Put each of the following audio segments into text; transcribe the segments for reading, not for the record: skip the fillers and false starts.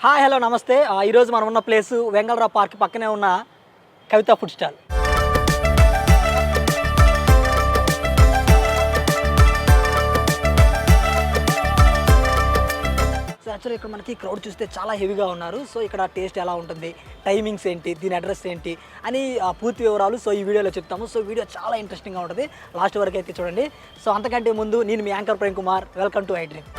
Hi hello నమస్తే. ఈరోజు మనం ఉన్న ప్లేసు వెంగళరావు పార్క్ పక్కనే ఉన్న కవిత ఫుడ్ స్టాల్. సో యాక్చువల్లీ ఇక్కడ మనకి క్రౌడ్ చూస్తే చాలా హెవీగా ఉన్నారు. సో ఇక్కడ టేస్ట్ ఎలా ఉంటుంది, టైమింగ్స్ ఏంటి, దీని అడ్రస్ ఏంటి అని పూర్తి వివరాలు సో ఈ వీడియోలో చెప్తాము. సో వీడియో చాలా ఇంట్రెస్టింగ్గా ఉంటుంది, లాస్ట్ వరకు అయితే చూడండి. సో అంతకంటే ముందు నేను మీ anchor Prem Kumar. Welcome to I dream.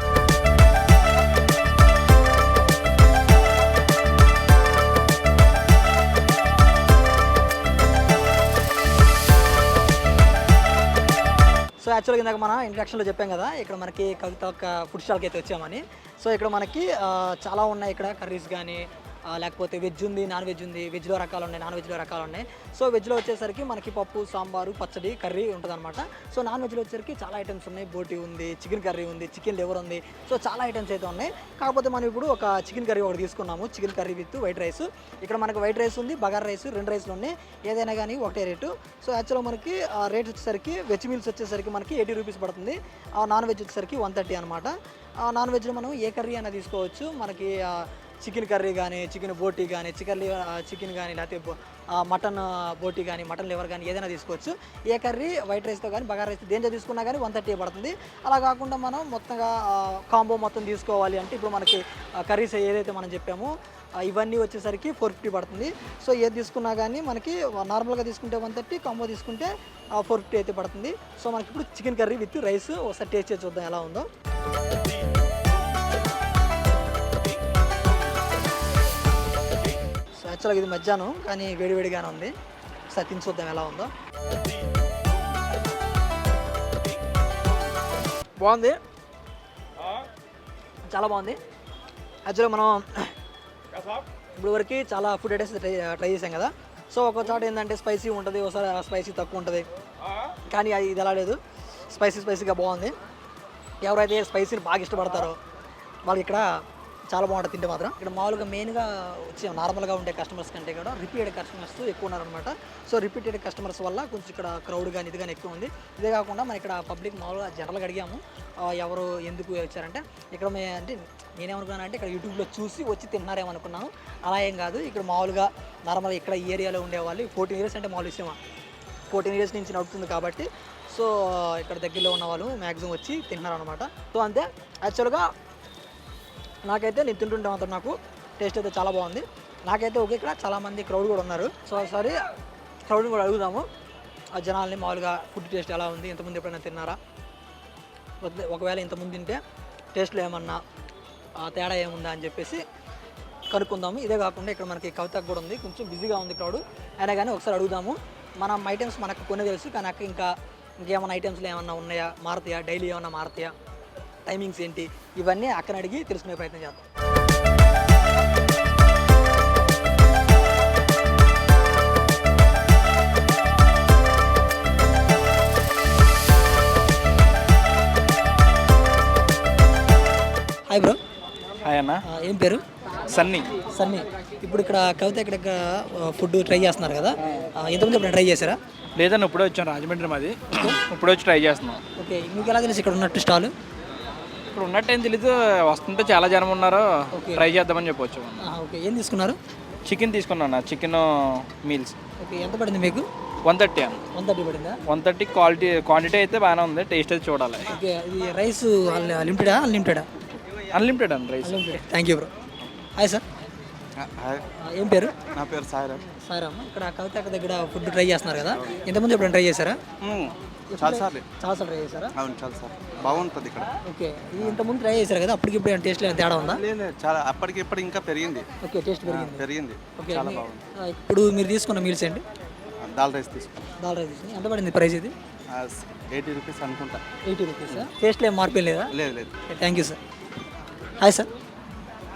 So యాక్చువల్గా ఇందాక మన ఇంట్రడక్షన్లో చెప్పాం కదా, ఇక్కడ మనకి కవిత ఒక ఫుడ్ స్టాల్కి అయితే వచ్చామని. సో ఇక్కడ మనకి చాలా ఉన్నాయి. ఇక్కడ కర్రీస్ కానీ లేకపోతే వెజ్ ఉంది, నాన్ వెజ్ ఉంది. వెజ్లో రకాలు ఉన్నాయి, నాన్ వెజ్లో రకాలు ఉన్నాయి. సో వెజ్లో వచ్చేసరికి మనకి పప్పు, సాంబారు, పచ్చడి, కర్రీ ఉంటుంది అనమాట. సో నాన్ వెజ్లో వచ్చేసరికి చాలా ఐటమ్స్ ఉన్నాయి. బోటీ ఉంది, చికెన్ కర్రీ ఉంది, చికెన్ లివర్ ఉంది. సో చాలా ఐటమ్స్ అయితే ఉన్నాయి. కాకపోతే మనం ఇప్పుడు ఒక చికెన్ కర్రీ ఒకటి తీసుకున్నాము, chicken curry with white rice. ఇక్కడ మనకి వైట్ రైస్ ఉంది, బగారా రైస్, 2 రైస్లు ఉన్నాయి. ఏదైనా కానీ ఒకటే రేటు. సో యాక్చువల్గా మనకి రేట్స్ వచ్చేసరికి వెజ్ మీల్స్ వచ్చేసరికి మనకి 80 రూపీస్ పడుతుంది. నాన్ వెజ్ వచ్చేసరికి 130 అనమాట. నాన్ వెజ్లో మనం ఏ కర్రీ అయినా తీసుకోవచ్చు. మనకి చికెన్ కర్రీ కానీ, చికెన్ బోటీ కానీ, చికెన్ కానీ, లేకపోతే మటన్ బోటీ కానీ, మటన్ లివర్ కానీ ఏదైనా తీసుకోవచ్చు. ఏ కర్రీ వైట్ రైస్తో కానీ బగారా రైస్ దేంతో తీసుకున్నా కానీ 130 పడుతుంది. అలా కాకుండా మనం మొత్తంగా కాంబో మొత్తం తీసుకోవాలి అంటే ఇప్పుడు మనకి కర్రీస్ ఏదైతే మనం చెప్పామో ఇవన్నీ వచ్చేసరికి 450 పడుతుంది. సో ఏది తీసుకున్నా కానీ మనకి నార్మల్గా తీసుకుంటే 130, కాంబో తీసుకుంటే 450 అయితే పడుతుంది. సో మనకి ఇప్పుడు చికెన్ కర్రీ విత్ రైస్ ఒకసారి టేస్ట్ చేసి చూద్దాం ఎలా ఉందో. సో యాక్చువల్గా ఇది మధ్యాహ్నం కానీ వేడివేడిగానే ఉంది. ఒకసారి తిని చూద్దాం ఎలా ఉందో. బాగుంది, చాలా బాగుంది. యాక్చువల్గా మనం ఇప్పుడు వరకు చాలా ఫుడ్ ఐటమ్స్ ట్రై చేసాం కదా. సో ఒక చోట ఏంటంటే స్పైసీ ఉంటుంది, ఒకసారి స్పైసీ తక్కువ ఉంటుంది. కానీ ఇది ఎలా లేదు, స్పైసీగా బాగుంది. ఎవరైతే స్పైసీని బాగా ఇష్టపడతారో వాళ్ళకి ఇక్కడ చాలా బాగుంటుంది తింటే మాత్రం. ఇక్కడ మామూలుగా మెయిన్గా వచ్చి నార్మల్గా ఉండే కస్టమర్స్ కంటే కూడా రిపీటెడ్ కస్టమర్స్ ఎక్కువ ఉన్నారనమాట. సో రిపీటెడ్ కస్టమర్స్ వల్ల కొంచెం ఇక్కడ క్రౌడ్ కానీ ఇది కానీ ఎక్కువ ఉంది. ఇదే కాకుండా మనం ఇక్కడ పబ్లిక్ మామూలుగా జనరల్గా అడిగాము ఎవరు ఎందుకు వచ్చారంటే ఇక్కడ అంటే నేనేమనుకున్నాను అంటే ఇక్కడ యూట్యూబ్లో చూసి వచ్చి తిన్నారేమనుకున్నాను. అలా ఏం కాదు. ఇక్కడ మామూలుగా నార్మల్గా ఇక్కడ ఈ ఏరియాలో ఉండేవాళ్ళు 14 ఇయర్స్ అంటే మామూలు విషయమా, 14 ఇయర్స్ నుంచి నడుపుతుంది కాబట్టి సో ఇక్కడ దగ్గరలో ఉన్న వాళ్ళు మ్యాక్సిమం వచ్చి తింటున్నారు అనమాట. సో అంతే. యాక్చువల్గా నాకైతే నేను తింటుంటే మాత్రం నాకు టేస్ట్ అయితే చాలా బాగుంది. నాకైతే ఓకే. ఇక్కడ చాలామంది క్రౌడ్ కూడా ఉన్నారు. సో ఒకసారి క్రౌడ్ని కూడా అడుగుదాము ఆ జనాల్ని మామూలుగా ఫుడ్ టేస్ట్ ఎలా ఉంది, ఇంతకుముందు ఎప్పుడైనా తిన్నారా, ఒకవేళ ఇంతకుముందు తింటే టేస్ట్లో ఏమన్నా తేడా ఏముందా అని చెప్పేసి కనుక్కుందాము. ఇదే కాకుండా ఇక్కడ మనకి కవిత కూడా ఉంది, కొంచెం బిజీగా ఉంది క్రౌడ్ అయినా కానీ ఒకసారి అడుగుదాము. మనం ఐటమ్స్ మనకు కొన్ని తెలుసు కానీ అక్కడ ఇంకేమైనా ఐటమ్స్లో ఏమన్నా ఉన్నాయా, మారుతాయా, డైలీ ఏమన్నా మారుతాయా, టైమింగ్స్ ఏంటి, ఇవన్నీ అక్కడ అడిగి తెలుసుకునే ప్రయత్నం చేద్దాం. Hi bro. హాయ్ అన్న. ఏం పేరు? సన్నీ. ఇప్పుడు ఇక్కడ కవిత ఇక్కడ ఫుడ్ ట్రై చేస్తున్నారు కదా, ఎంతమంది ఇప్పుడు ట్రై చేశారా? లేదన్న ఇప్పుడే వచ్చాను, రాజమండ్రి మాది. ఇప్పుడే వచ్చి ట్రై చేస్తున్నాం. ఓకే, మీకు ఎలా తెలుసు ఇక్కడ ఉన్నట్టు స్టాల్? ఇక్కడ ఉన్నట్టు ఏం తెలీదు, వస్తుంటే చాలా జనం ఉన్నారు, ట్రై చేద్దామని చెప్పొచ్చు. ఓకే, ఏం తీసుకున్నారు? చికెన్ తీసుకున్నాను, చికెన్ మీల్స్. ఓకే, ఎంత పడింది మీకు? 130 అన్న. 130 పడిందా? 130 క్వాంటిటీ అయితే బాగానే ఉంది, టేస్ట్ అయితే చూడాలి. ఓకే, ఇది రైస్ లిమిటెడా అన్లిమిటెడా? అన్లిమిటెడ్ అన్న rice. Thank you bro. Hi sir. ఏం పేరు? నా పేరు సాయిరామ్. ఇక్కడ కవిత దగ్గర ఫుడ్ ట్రై చేస్తున్నారు కదా, ఇంతకుముందు ఎప్పుడైనా ట్రై చేశారా? చాలాసార్లు ట్రై చేశారా? అవును, చాలాసార్లు బాగుంటుంది ఇక్కడ. ఓకే, ఇది ఇంతకుముందు ట్రై చేశారు కదా, అప్పటికి ఇప్పుడు టేస్ట్ తేడా ఉందా? లేదు, చాలా అప్పటికి ఇప్పుడు ఇంకా పెరిగింది. ఓకే, టేస్ట్ పెరిగింది. ఓకే, చాలా బాగుంది. ఇప్పుడు మీరు తీసుకున్న మీల్స్ ఏంటి? దాల్ రైస్ తీసుకున్నాం. దాల్ రైస్ ఎంత పడింది ప్రైస్? ఇది 80 రూపీస్ అనుకుంటా. 80 రూపీస్. టేస్ట్లో ఏం మార్పు లేదా? లేదు. Thank you sir. Hi sir.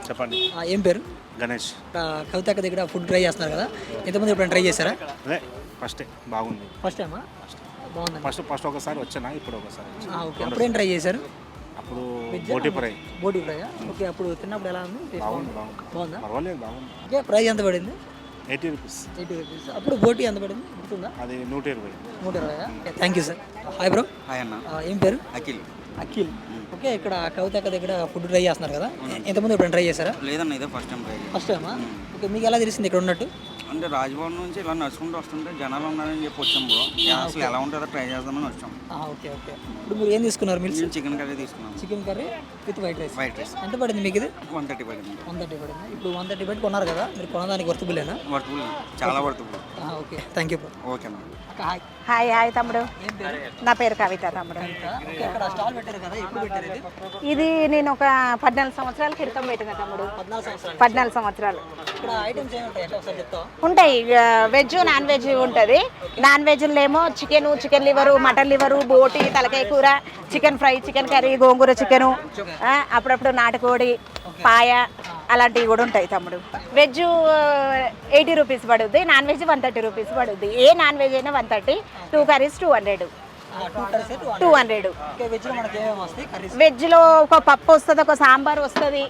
చెప్పండి. ఏం పేరు? గణేష్. కవిత దగ్గర ఫుడ్ ట్రై చేస్తున్నారు కదా, ఇంతకుముందు ఎప్పుడైనా ట్రై చేశారా? అదే ఫస్ట్ బాగుంది. ఫస్ట్ టైమా? బాగుంది. ఫస్ట్ ఒకసారి వచ్చానా, ఇప్పుడు ఒకసారి. ఓకే, అప్పుడేం ట్రై చేశారు? అప్పుడు బోటీ ఫ్రై. ఓకే, అప్పుడు తిన్నప్పుడు ఎలా ఉంది? బాగుందా? పర్వాలేదు, బాగుంది. ఓకే, ప్రైస్ ఎంత పడింది? 80 రూపీస్. అప్పుడు బోటీ ఎంత పడింది గుర్తుందా? అది 120. 120. Thank you sir. Hi bro. Hi అన్న. ఏం పేరు? అఖిల్. అఖిల్. ఓకే, ఇక్కడ కవిత దగ్గర ఫుడ్ ట్రై చేస్తున్నారు కదా, ఎంతమంది ఇప్పుడు ట్రై చేశారా? లేదన్న ఇదే ఫస్ట్ టైం ట్రై ఫస్ట్ టైమా? ఓకే, మీకు ఎలా తెలిసింది ఇక్కడ ఉన్నట్టు? అంటే రాజ్భవన్ నుంచి ఇలా నడుచుకుంటూ వస్తుంటే జనాలు ఉన్నారని చెప్పి వచ్చాం బ్రో. అసలు ఎలా ఉంటుందో ట్రై చేద్దామని వచ్చాం. Okay okay. ఇప్పుడు మీరు ఏం తీసుకున్నారు? మీరు నేను చికెన్ కర్రీ తీసుకున్నాం. Chicken curry with white rice. White rice ఎంత పడింది మీకు ఇది? 130 పడింది. 130 పడింది. ఇప్పుడు 130 పెట్టి కొన్నారు కదా, మీరు కొనడానికి వర్తబులేనా? వర్తుబుల్, చాలా worthable. Okay, thank you. Okay అన్న. హాయ్. హాయ్ హాయ్ తమ్ముడు, ఏం పేరు? నా పేరు కవిత తమ్ముడు. ఓకే, ఇక్కడ స్టాల్ పెట్టారు కదా, ఎప్పుడు పెట్టారు ఇది? ఇది నేను ఒక 14 సంవత్సరాల క్రితం పెట్టిన తమ్ముడు. 14 సంవత్సరాలు. 14 సంవత్సరాలు ఇక్కడ ఐటమ్స్ ఏమి ఉంటాయి ఒకసారి చెప్తావా? ఉంటాయి. వెజ్ నాన్ వెజ్ ఉంటుంది. నాన్ వెజ్లో ఏమో చికెన్ లివరు, మటన్ లివరు, బోటి, తలకాయ కూర, చికెన్ ఫ్రై, చికెన్ కర్రీ, గోంగూర చికెను, అప్పుడప్పుడు నాటుకోడి, పాయ, అలాంటివి కూడా ఉంటాయి తమ్ముడు. వెజ్ 80 రూపీస్ పడుద్ది, నాన్ వెజ్ 130 రూపీస్ పడుద్ది. ఏ నాన్ వెజ్ అయినా 130, 2 కర్రీస్ 200. 200. ఓకే, వెజ్లో మనకి ఏమేమి వస్తాయి కర్రీస్? వెజ్లో ఒక పప్పు వస్తుంది, ఒక సాంబార్ వస్తుంది,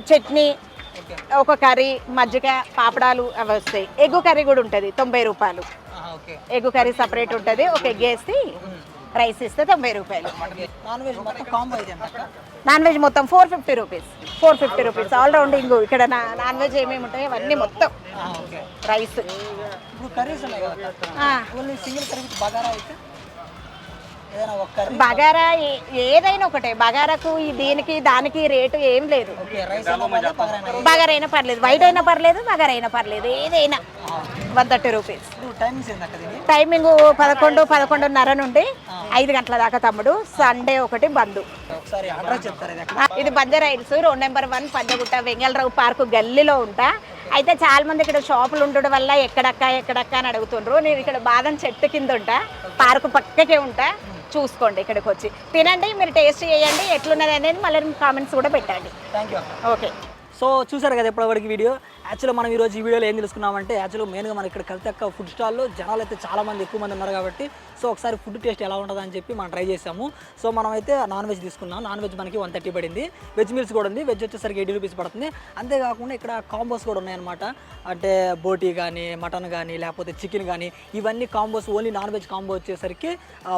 చట్నీ, ఒక కర్రీ, మజ్జిగ, పాపడాలు అవి వస్తాయి. ఎగ్గు కర్రీ కూడా ఉంటుంది, 90 రూపాయలు. ఓకే. ఎగ్గు కర్రీ సపరేట్ ఉంటుంది. ఒక ఎగ్ వేసి రైస్ ఇస్తే 90 రూపాయలు. నాన్ వెజ్ మొత్తం కాంబో అయితే ఎంత? నాన్ వెజ్ మొత్తం 450 రూపీస్. 450 rupees all rounding. ఇక్కడ నాన్ వెజ్ ఏమేమి ఉంటాయి అవన్నీ మొత్తం. ఓకే. రైస్, ఇప్పుడు కర్రీస్ ఉన్నాయి కదా, only single curry with bagara అయితే ఏదైనా ఒక కర్రీ? బగారా ఏదైనా ఒకటే. బగారాకు దీనికి దానికి రేటు ఏం లేదు. ఓకే, రైస్ అయినా పర్లేదు, బగారా అయినా. బగారా అయినా పర్లేదు, వైట్ అయినా పర్లేదు, బగారా అయినా పర్లేదు, ఏదైనా 130 రూపీస్. ఇప్పుడు టైమింగ్స్ ఏంటి అక్కడ దీని? టైమింగ్ 11-11:30 నుండి 5 గంటల దాకా తమ్ముడు. సండే ఒకటి బంద్. ఒకసారి అడ్రస్ చెప్తారు ఇది ఎక్కడ? ఇది Banjara Hills, road number 1, Panjagutta, Vengalrao park గల్లీలో ఉంటా. అయితే చాలా మంది ఇక్కడ షాపులు ఉండడం వల్ల ఎక్కడక్క అని అడుగుతుండ్రు. నేను ఇక్కడ బాదం చెట్టు కింద ఉంటా, పార్కు పక్కకే ఉంటా. చూసుకోండి, ఇక్కడికి వచ్చి తినండి, మీరు టేస్ట్ చేయండి, ఎట్లున్నది అనేది మళ్ళీ కామెంట్స్ కూడా పెట్టండి. Thank you. ఓకే. సో చూసారు కదా ఇప్పటివరకు వీడియో. యాక్చువల్గా మనం ఈరోజు ఈ వీడియోలో ఏం తెలుసుకున్నామంటే, యాక్చువల్గా మెయిన్గా మన ఇక్కడ కవిత ఫుడ్ స్టాల్లో జనాలు అయితే చాలామంది ఎక్కువ మంది ఉన్నారు కాబట్టి సో ఒకసారి ఫుడ్ టేస్ట్ ఎలా ఉంటుంది అని చెప్పి మనం ట్రై చేసాము. సో మనం అయితే నాన్ వెజ్ తీసుకున్నాం. నాన్ వెజ్ మనకి 130 పడింది. వెజ్ మీల్స్ కూడా ఉంది. వెజ్ వచ్చేసరికి 80 రూపీస్ పడుతుంది. అంతేకాకుండా ఇక్కడ కాంబోస్ కూడా ఉన్నాయన్నమాట. అంటే బోటీ కానీ, మటన్ కానీ, లేకపోతే చికెన్ కానీ, ఇవన్నీ combos. Only non veg combo వచ్చేసరికి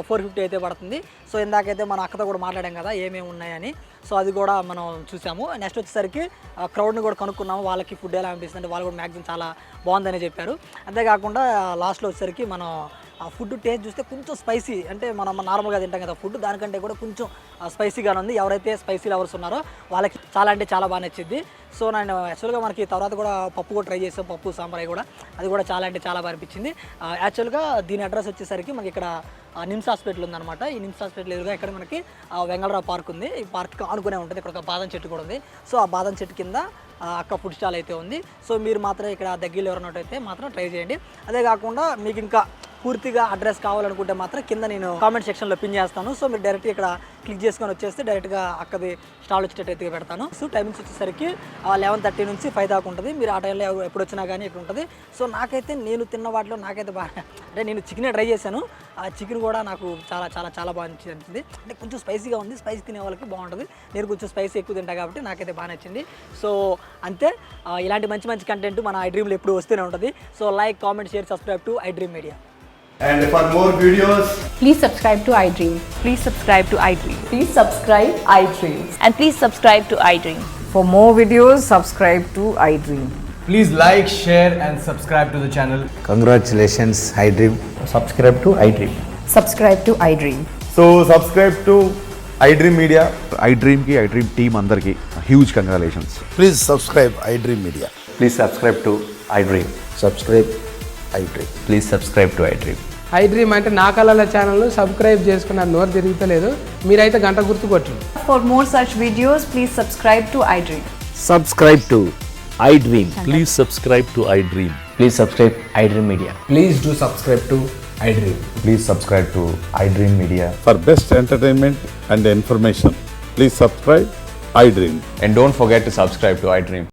450 అయితే పడుతుంది. సో ఇందాకైతే మన అక్కతో కూడా మాట్లాడాం కదా ఏమేమి ఉన్నాయని. సో అది కూడా మనం చూసాము. నెక్స్ట్ వచ్చేసరికి క్రౌడ్ని కూడా కనుక్కున్నాము, వాళ్ళకి ఫుడ్ ఎలా అనిపిస్తుంది అంటే వాళ్ళు కూడా మ్యాక్సిమం చాలా బాగుందని చెప్పారు. అంతేకాకుండా లాస్ట్లో వచ్చేసరికి మనం ఆ ఫుడ్ టేస్ట్ చూస్తే కొంచెం స్పైసీ, అంటే మనం నార్మల్గా తింటాం కదా ఫుడ్, దానికంటే కూడా కొంచెం స్పైసీగానే ఉంది. ఎవరైతే స్పైసీ లవర్స్ ఉన్నారో వాళ్ళకి చాలా అంటే చాలా బాగా నచ్చింది. సో నేను యాక్చువల్గా మనకి తర్వాత కూడా పప్పు కూడా ట్రై చేసాం, పప్పు సాంబార్ కూడా, అది కూడా చాలా అంటే చాలా బాగా అనిపించింది. యాక్చువల్గా దీని అడ్రస్ వచ్చేసరికి మనకి ఇక్కడ నిమ్స్ హాస్పిటల్ ఉందన్నమాట. ఈ నిమ్స్ హాస్పిటల్ ఎదురుగా ఇక్కడ మనకి వెంగళరావు పార్క్ ఉంది. ఈ పార్క్ ఆనుకునే ఉంటుంది. ఇక్కడ ఒక బాదం చెట్టు కూడా ఉంది. సో ఆ బాదం చెట్టు కింద అక్క ఫుడ్ స్టాల్ అయితే ఉంది. సో మీరు మాత్రం ఇక్కడ దగ్గరలో ఎవరున్నట్టయితే మాత్రం ట్రై చేయండి. అదే కాకుండా మీకు ఇంకా పూర్తిగా అడ్రస్ కావాలనుకుంటే మాత్రం కింద నేను కామెంట్ సెక్షన్లో పిన్ చేస్తాను. సో మీరు డైరెక్ట్గా ఇక్కడ క్లిక్ చేసుకొని వచ్చేస్తే డైరెక్ట్గా అక్కది స్టాల్ వచ్చేటట్టు పెడతాను. సో టైమింగ్స్ వచ్చేసరికి 11:30 నుంచి 5 దాకా ఉంటుంది. మీరు ఆ టైంలో ఎప్పుడు వచ్చినా కానీ ఇక్కడ ఉంటుంది. సో నాకైతే నేను తిన్న వాటిలో నాకైతే బాగా, అంటే నేను చికెనే ట్రై చేశాను. ఆ చికెన్ కూడా నాకు చాలా చాలా చాలా బాగా అనిపించింది. అంటే కొంచెం స్పైసీగా ఉంది. స్పైసీ తినే వాళ్ళకి బాగుంటుంది. నేను కొంచెం స్పైసీ ఎక్కువ తింటా కాబట్టి నాకైతే బాగా నచ్చింది. సో అంతే. ఇలాంటి మంచి మంచి కంటెంట్ మన ఐ డ్రీమ్లో ఎప్పుడు వస్తూనే ఉంటుంది. So like, comment, share, subscribe to I dream media. And for more videos, Please subscribe to iDream. Please subscribe to iDream. Please subscribe iDream. And please subscribe to iDream. For more videos, subscribe to iDream. please like, share and subscribe to the channel. Congratulations, iDream. Subscribe to iDream. Subscribe to iDream. So subscribe to iDream Media. iDream ki iDream team andarki huge congratulations. Please subscribe iDream Media. Please subscribe to iDream. Subscribe iDream. Please subscribe to iDream. iDream అంటే నా కళల ఛానల్ను subscribe చేసుకున్న నోరు తిరుగుతలేదు, మీరైతే గంట గుర్తు కొట్టండి. For more such videos, please subscribe to iDream. Subscribe to iDream. Please subscribe to iDream. Please subscribe iDream Media. Please do subscribe to iDream. Please subscribe to iDream Media. For best entertainment and information, please subscribe iDream. And don't forget to subscribe to iDream.